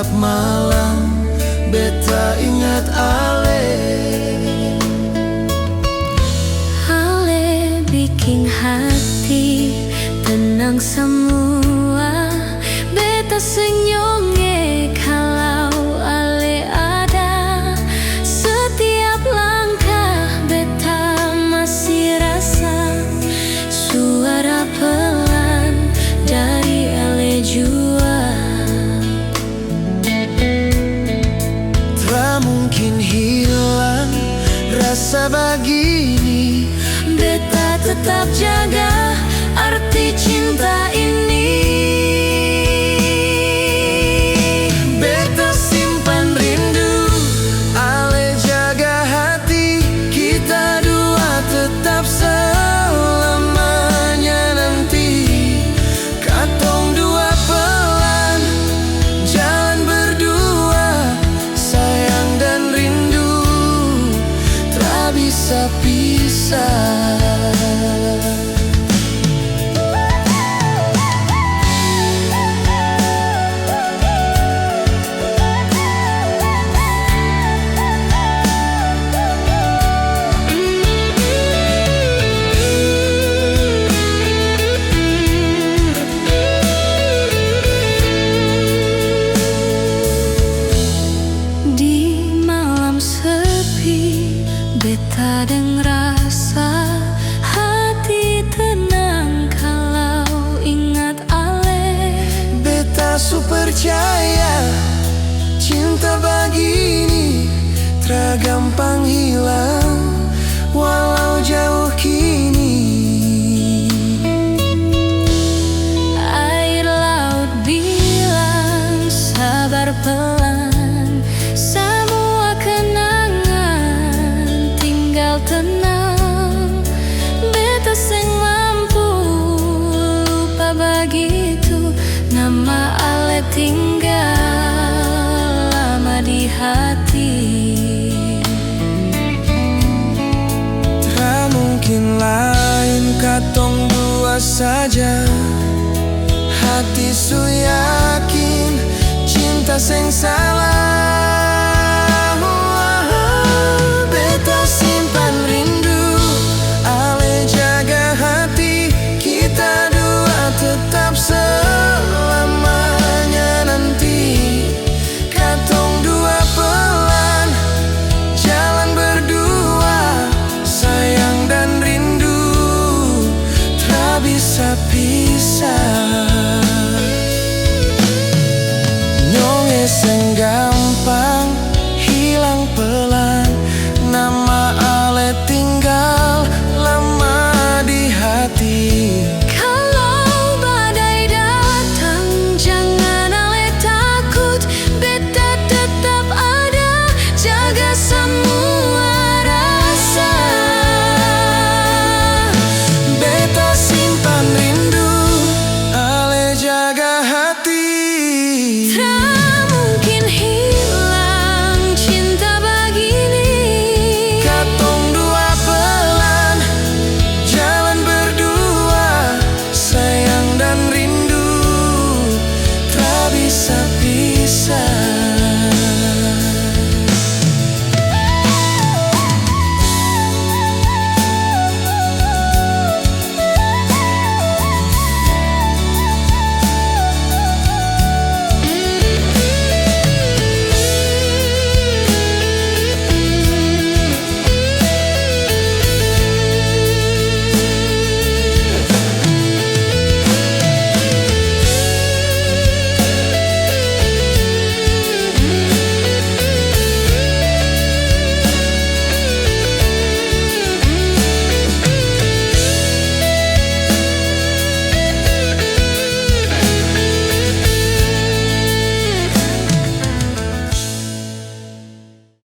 tiap malam beta ingat Ale. Ale bikin hati tenang semua. Beta senyonge kalau Ale ada. Setiap langkah beta masih rasa suara pelan dari Ale jua. Tak mungkin hilang rasa begini. Beta tetap jaga arti cinta ini. Beta simpan rindu, Ale jaga hati. Kita dua tetap selamanya nanti. Katong dua pelan jalan berdua. Sayang dan rindu tak bisa pisah. Beta deng rasa hati tenang kalau ingat Ale. Beta super percaya cinta begini tak gampang hilang walau jauh kini. Air laut bilang sabar pelan, semua kenangan tinggal tenang. Beta seng mampu lupa begitu, nama Ale tinggal lama di hati. Tak mungkin lain katong dua saja. Hati su yakin cinta seng salah.